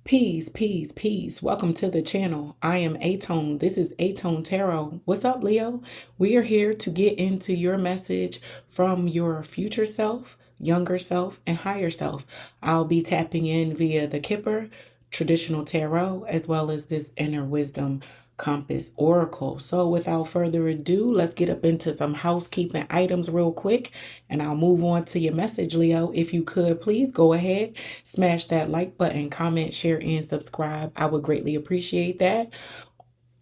Peace, peace, peace. Welcome to the channel. I am aTone. This is aTone Tarot. What's up, Leo? We are here to get into your message from your future self, younger self, and higher self. I'll be tapping in via the Kipper, traditional tarot, as well as this inner wisdom compass oracle. So without further ado, let's get up into some housekeeping items real quick, and I'll move on to your message, Leo. If you could, please go ahead, smash that like button, comment, share, and subscribe. I would greatly appreciate that.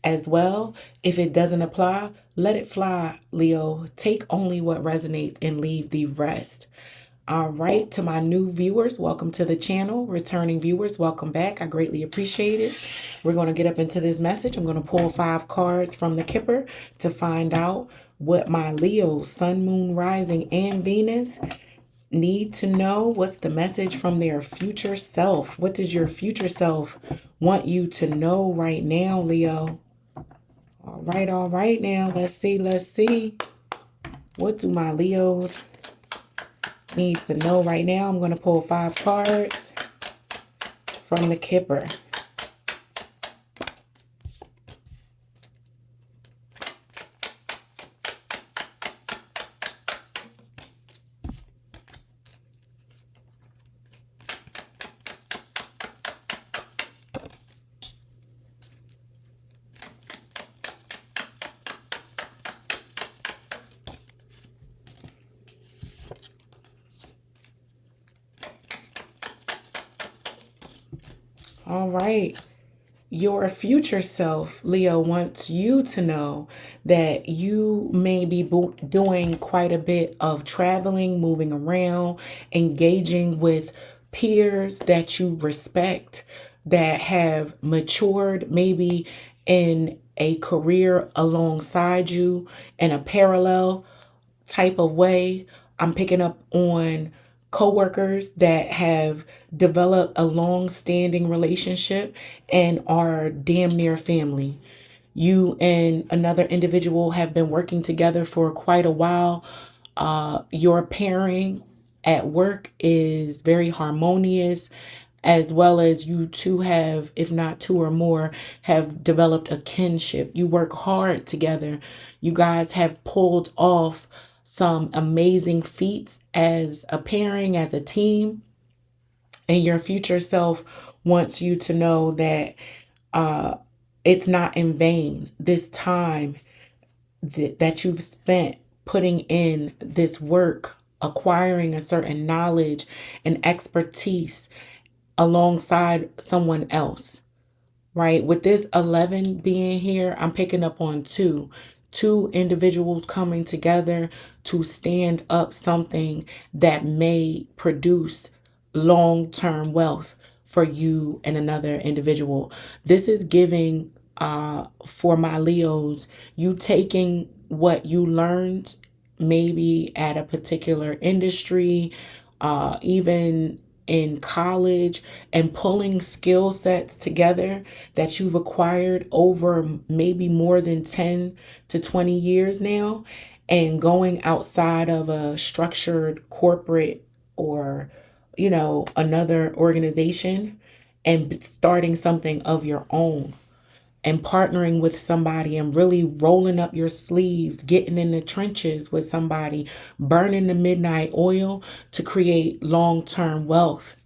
As well, if it doesn't apply, let it fly, Leo. Take only what resonates and leave the rest. All right, to my new viewers, welcome to the channel. Returning viewers, welcome back. I greatly appreciate it. We're going to get up into this message. I'm going to pull 5 cards from the Kipper to find out what my Leo, Sun, Moon, Rising, and Venus need to know. What's the message from their future self? What does your future self want you to know right now, Leo? All right now. Let's see. What do my Leos need to know right now? I'm going to pull 5 cards from the Kipper. All right. Your future self, Leo, wants you to know that you may be doing quite a bit of traveling, moving around, engaging with peers that you respect, that have matured maybe in a career alongside you in a parallel type of way. I'm picking up on coworkers that have developed a long-standing relationship and are damn near family. You and another individual have been working together for quite a while. Your pairing at work is very harmonious, as well as you two have, if not 2 or more, have developed a kinship. You work hard together. You guys have pulled off some amazing feats as a pairing, as a team. And your future self wants you to know that it's not in vain. This time that you've spent putting in this work, acquiring a certain knowledge and expertise alongside someone else, right? With this 11 being here, I'm picking up on two individuals coming together to stand up something that may produce long-term wealth for you and another individual. This is giving for my Leos, you taking what you learned maybe at a particular industry, even in college, and pulling skill sets together that you've acquired over maybe more than 10 to 20 years now, and going outside of a structured corporate or, another organization and starting something of your own, and partnering with somebody and really rolling up your sleeves, getting in the trenches with somebody, burning the midnight oil to create long-term wealth.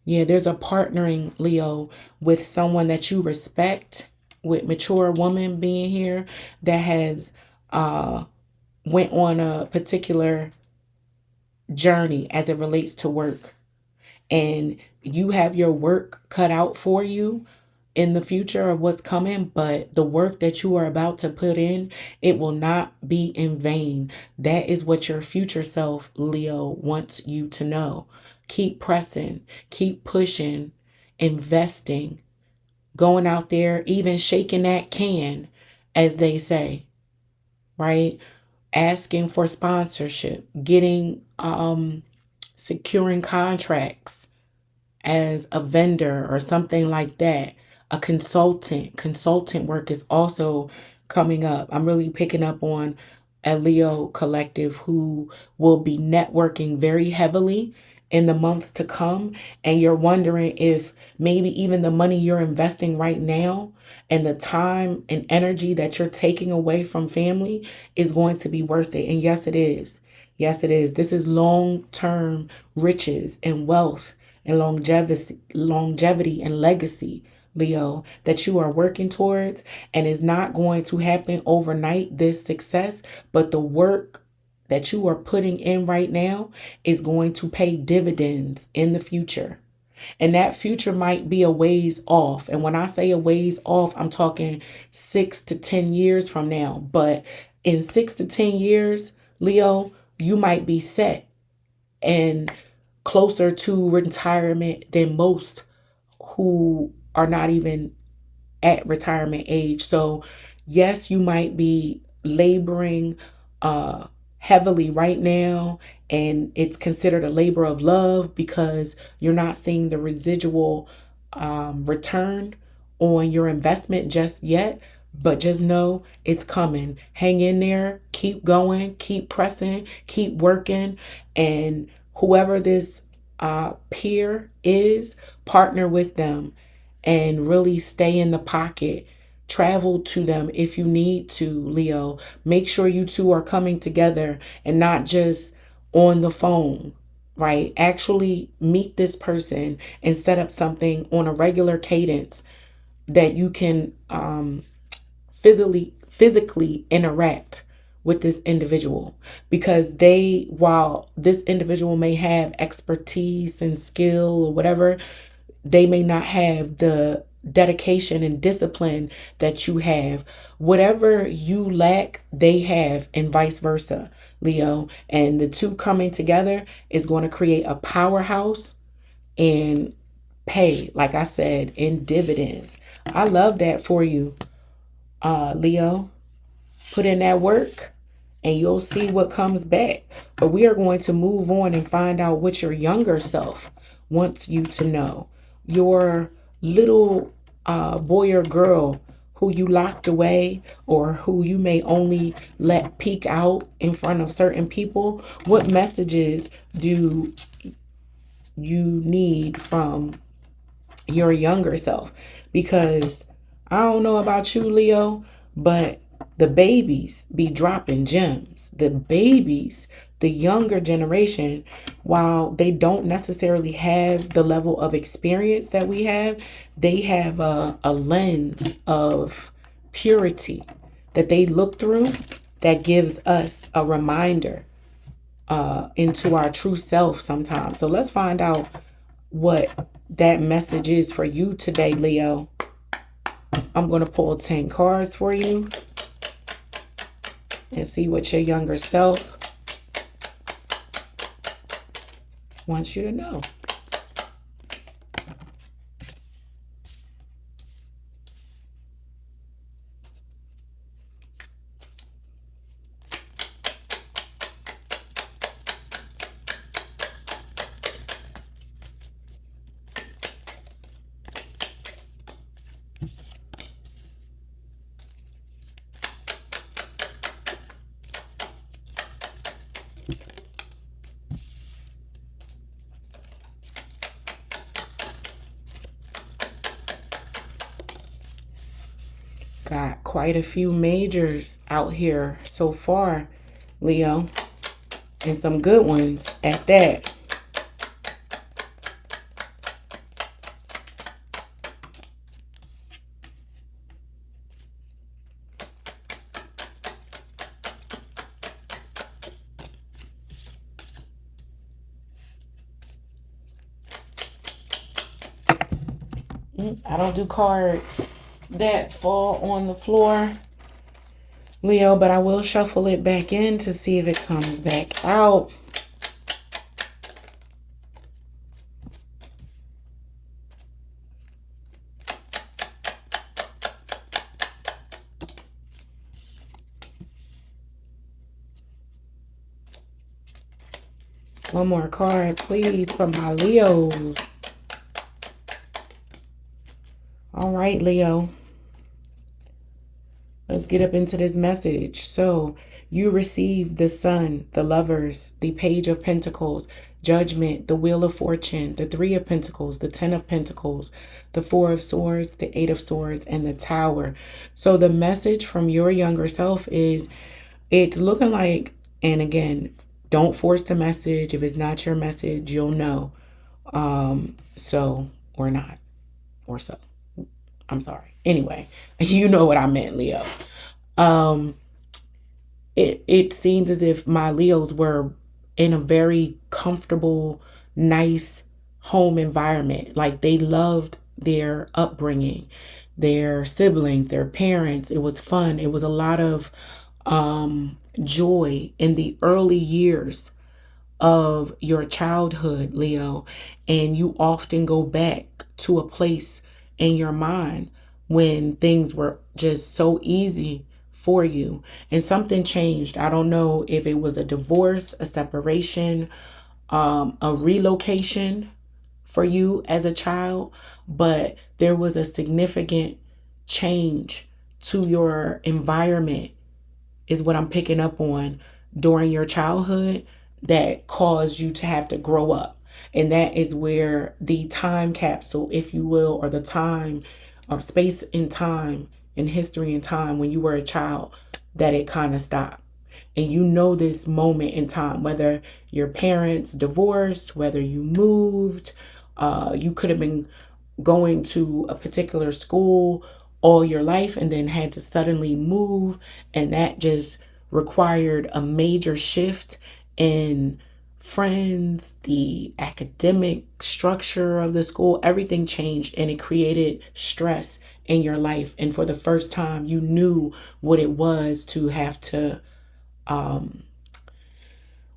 Yeah, there's a partnering, Leo, with someone that you respect, with mature woman being here that has went on a particular journey as it relates to work. And you have your work cut out for you in the future of what's coming, but the work that you are about to put in, it will not be in vain. That is what your future self, Leo, wants you to know. Keep pressing, keep pushing, investing, going out there, even shaking that can, as they say, right? Asking for sponsorship, getting, securing contracts as a vendor or something like that. A consultant work is also coming up. I'm really picking up on a Leo collective who will be networking very heavily in the months to come, and you're wondering if maybe even the money you're investing right now and the time and energy that you're taking away from family is going to be worth it. And yes, it is. Yes, it is. This is long-term riches and wealth and longevity and legacy, Leo, that you are working towards, and is not going to happen overnight, this success, but the work that you are putting in right now is going to pay dividends in the future. And that future might be a ways off. And when I say a ways off, I'm talking 6 to 10 years from now. But in 6 to 10 years, Leo, you might be set and closer to retirement than most who are not even at retirement age. So yes, you might be laboring uh heavily right now, and it's considered a labor of love because you're not seeing the residual return on your investment just yet. But just know it's coming. Hang in there, keep going, keep pressing, keep working, and whoever this peer is, partner with them and really stay in the pocket. Travel to them if you need to, Leo. Make sure you two are coming together and not just on the phone, right? Actually meet this person and set up something on a regular cadence that you can physically interact with this individual, because they, while this individual may have expertise and skill or whatever, they may not have the dedication and discipline that you have. Whatever you lack, they have, and vice versa, Leo. And the two coming together is going to create a powerhouse and pay, like I said, in dividends. I love that for you, Leo. Put in that work and you'll see what comes back. But we are going to move on and find out what your younger self wants you to know. Your little boy or girl who you locked away, or who you may only let peek out in front of certain people. What messages do you need from your younger self? Because I don't know about you, Leo, but the babies be dropping gems. The babies, the younger generation, while they don't necessarily have the level of experience that we have, they have a lens of purity that they look through that gives us a reminder into our true self sometimes. So let's find out what that message is for you today, Leo. I'm going to pull 10 cards for you and see what your younger self wants you to know. Got quite a few majors out here so far, Leo, and some good ones at that. I don't do cards that fall on the floor, Leo, but I will shuffle it back in to see if it comes back out. One more card, please, for my Leos. All right, Leo. Let's get up into this message. So, you receive the Sun, the Lovers, the Page of Pentacles, Judgment, the Wheel of Fortune, the Three of Pentacles, the Ten of Pentacles, the Four of Swords, the Eight of Swords, and the Tower. So, the message from your younger self is it's looking like, and again, don't force the message. If it's not your message, you'll know. So, or not, or so. I'm sorry. Anyway, you know what I meant, Leo. Um, it seems as if my Leos were in a very comfortable, nice home environment. Like they loved their upbringing, their siblings, their parents. It was fun. It was a lot of joy in the early years of your childhood, Leo, and you often go back to a place in your mind when things were just so easy for you and something changed. I don't know if it was a divorce, a separation, a relocation for you as a child, but there was a significant change to your environment is what I'm picking up on during your childhood that caused you to have to grow up. And that is where the time capsule, if you will, or the time or space in time, in history and time when you were a child, that it kind of stopped. And you know this moment in time, whether your parents divorced, whether you moved, you could have been going to a particular school all your life and then had to suddenly move, and that just required a major shift in friends, the academic structure of the school. Everything changed and it created stress in your life, and for the first time you knew what it was to have to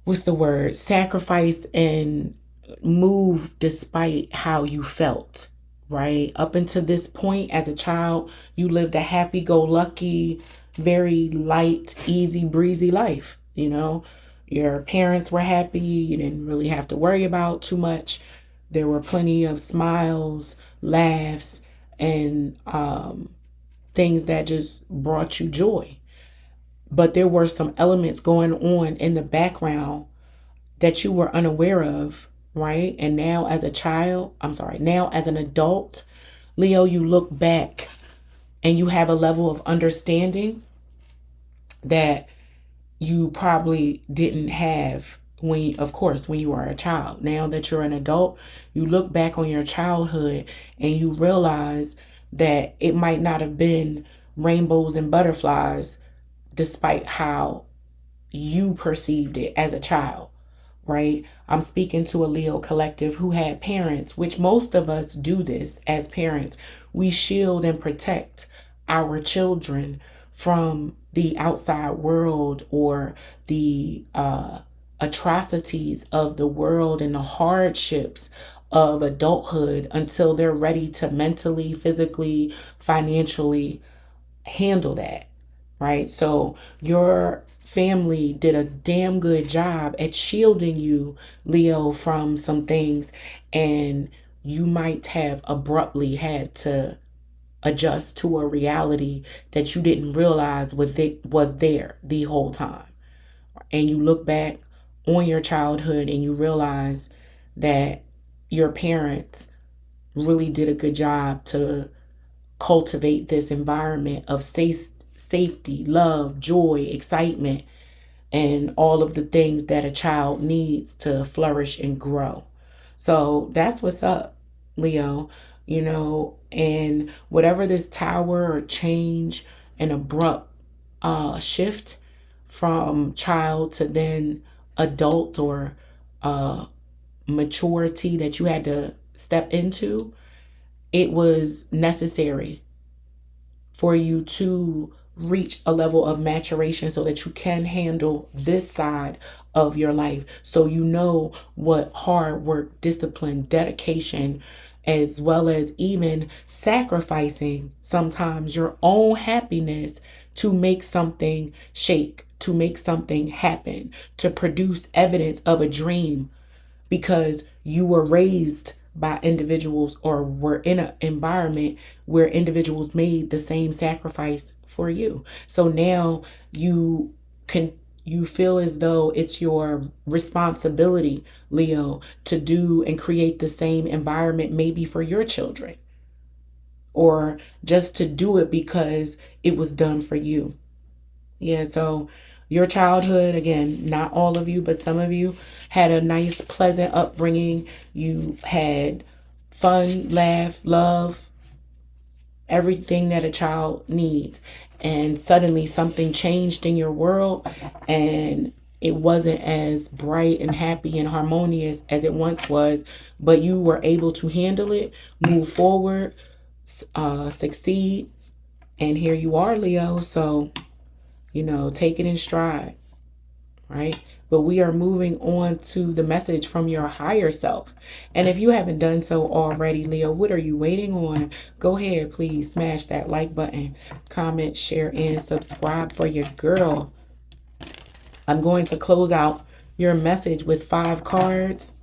what's the word, sacrifice and move despite how you felt, right? Up until this point as a child, you lived a happy-go-lucky, very light, easy breezy life. You know, your parents were happy, you didn't really have to worry about too much. There were plenty of smiles, laughs, and things that just brought you joy. But there were some elements going on in the background that you were unaware of, right? And now as a child, I'm sorry, now as an adult, Leo, you look back and you have a level of understanding that you probably didn't have when, of course, when you were a child. Now that you're an adult, you look back on your childhood and you realize that it might not have been rainbows and butterflies despite how you perceived it as a child, right? I'm speaking to a Leo collective who had parents, which most of us do this as parents. We shield and protect our children from the outside world or the atrocities of the world and the hardships of adulthood until they're ready to mentally, physically, financially handle that, right? So your family did a damn good job at shielding you, Leo, from some things, and you might have abruptly had to adjust to a reality that you didn't realize was there the whole time. And you look back on your childhood and you realize that your parents really did a good job to cultivate this environment of safety, love, joy, excitement, and all of the things that a child needs to flourish and grow. So that's what's up, Leo, you know, and whatever this tower or change and abrupt shift from child to then adult or maturity that you had to step into, it was necessary for you to reach a level of maturation so that you can handle this side of your life. So you know what hard work, discipline, dedication, as well as even sacrificing sometimes your own happiness to make something shake, to make something happen, to produce evidence of a dream because you were raised by individuals, or were in an environment where individuals made the same sacrifice for you. So now you can you feel as though it's your responsibility, Leo, to do and create the same environment maybe for your children, or just to do it because it was done for you. Yeah, so your childhood, again, not all of you, but some of you had a nice, pleasant upbringing. You had fun, laugh, love, everything that a child needs. And suddenly something changed in your world, and it wasn't as bright and happy and harmonious as it once was, but you were able to handle it, move forward, succeed. And here you are, Leo. So, take it in stride, right? But we are moving on to the message from your higher self. And if you haven't done so already, Leo, what are you waiting on? Go ahead, please smash that like button, comment, share, and subscribe for your girl. I'm going to close out your message with 5 cards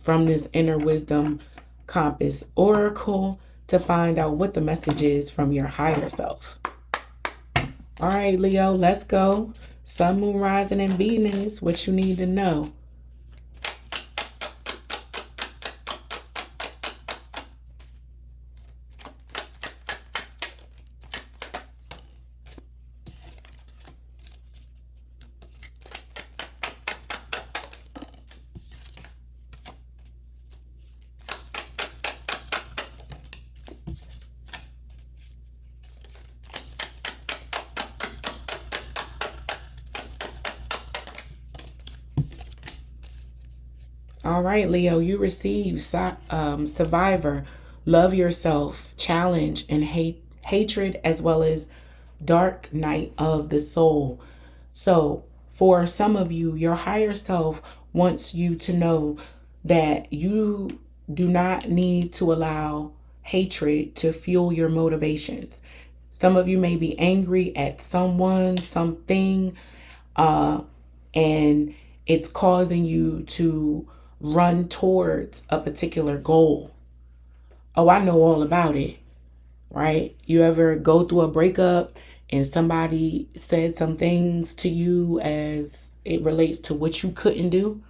from this Inner Wisdom Compass Oracle to find out what the message is from your higher self. All right, Leo, let's go. Sun, Moon, Rising, and Venus, what you need to know. All right, Leo, you receive Survivor, Love Yourself, Challenge, and Hatred, as well as Dark Night of the Soul. So, for some of you, your higher self wants you to know that you do not need to allow hatred to fuel your motivations. Some of you may be angry at someone, something, and it's causing you to run towards a particular goal. Oh, I know all about it, right? You ever go through a breakup and somebody said some things to you as it relates to what you couldn't do?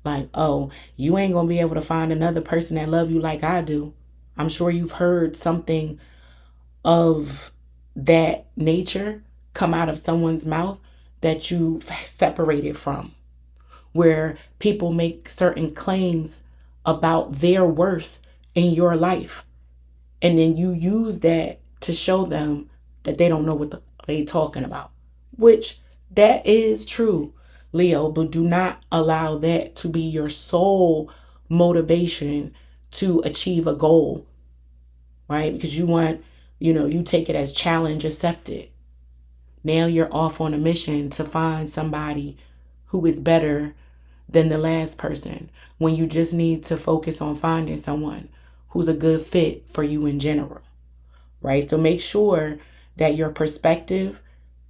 Like, oh, you ain't gonna be able to find another person that love you like I do. I'm sure you've heard something of that nature come out of someone's mouth that you've separated from, where people make certain claims about their worth in your life. And then you use that to show them that they don't know what they talking about, which that is true, Leo, but do not allow that to be your sole motivation to achieve a goal, right? Because you want, you take it as challenge accepted. Now you're off on a mission to find somebody who is better than the last person, when you just need to focus on finding someone who's a good fit for you in general, right? So make sure that your perspective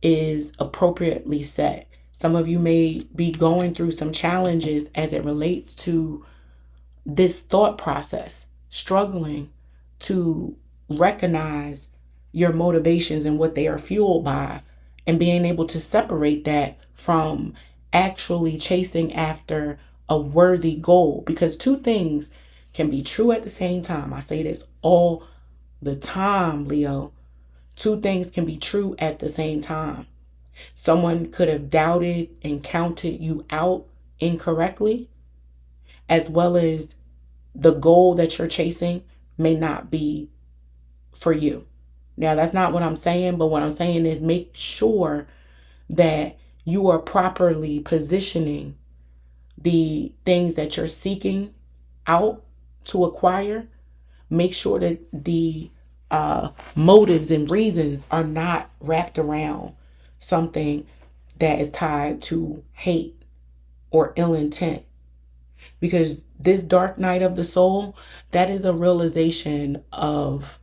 is appropriately set. Some of you may be going through some challenges as it relates to this thought process, struggling to recognize your motivations and what they are fueled by, and being able to separate that from actually chasing after a worthy goal. Because two things can be true at the same time. I say this all the time, Leo. Two things can be true at the same time. Someone could have doubted and counted you out incorrectly, as well as the goal that you're chasing may not be for you. Now, that's not what I'm saying, but what I'm saying is make sure that you are properly positioning the things that you're seeking out to acquire. Make sure that the motives and reasons are not wrapped around something that is tied to hate or ill intent. Because this dark night of the soul, that is a realization of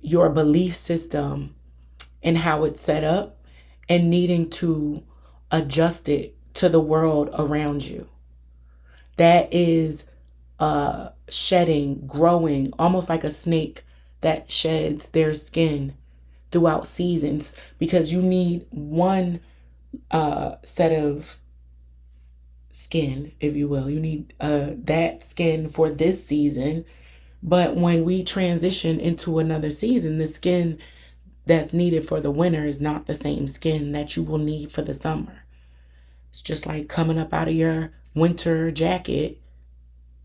your belief system and how it's set up, and needing to adjust it to the world around you. That is shedding, growing, almost like a snake that sheds their skin throughout seasons, because you need one set of skin, if you will. You need that skin for this season. But when we transition into another season, the skin that's needed for the winter is not the same skin that you will need for the summer. It's just like coming up out of your winter jacket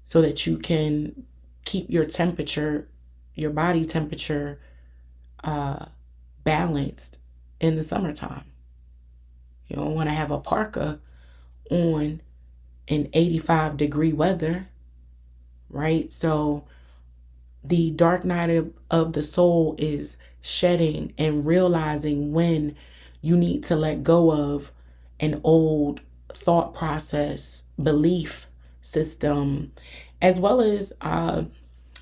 so that you can keep your temperature, your body temperature, balanced in the summertime. You don't want to have a parka on in 85-degree weather, right? So the dark night of the soul is shedding and realizing when you need to let go of an old thought process, belief system, as well as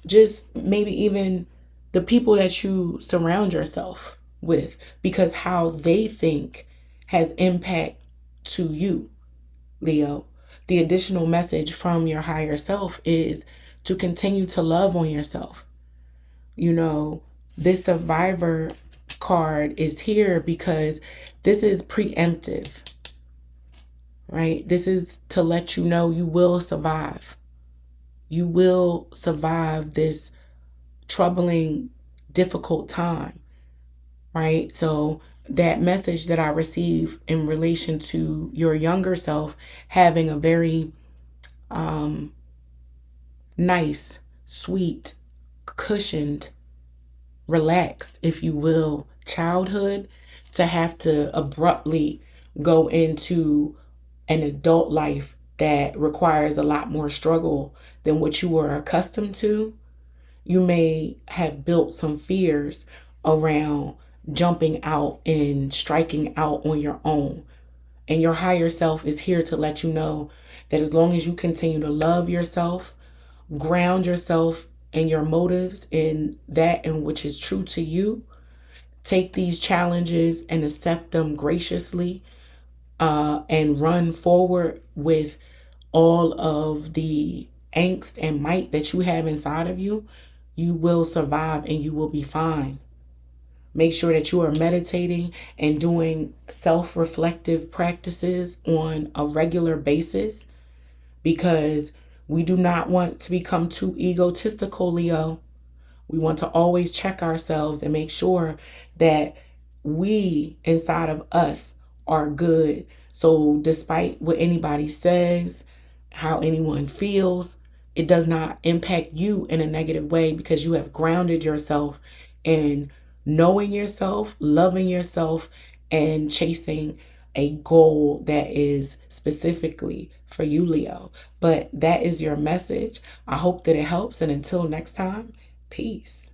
just maybe even the people that you surround yourself with, because how they think has impact to you, Leo. The additional message from your higher self is to continue to love on yourself. You know, this survivor card is here because this is preemptive, right? This is to let you know you will survive. You will survive this troubling, difficult time, right? So that message that I received in relation to your younger self having a very nice, sweet, cushioned, relaxed, if you will, childhood, to have to abruptly go into an adult life that requires a lot more struggle than what you were accustomed to. You may have built some fears around jumping out and striking out on your own. And your higher self is here to let you know that as long as you continue to love yourself, ground yourself and your motives in that in which is true to you, take these challenges and accept them graciously, and run forward with all of the angst and might that you have inside of you, you will survive and you will be fine. Make sure that you are meditating and doing self-reflective practices on a regular basis, because we do not want to become too egotistical, Leo. We want to always check ourselves and make sure that we inside of us are good. So despite what anybody says, how anyone feels, it does not impact you in a negative way, because you have grounded yourself in knowing yourself, loving yourself, and chasing a goal that is specifically for you, Leo. But that is your message. I hope that it helps. And until next time, peace.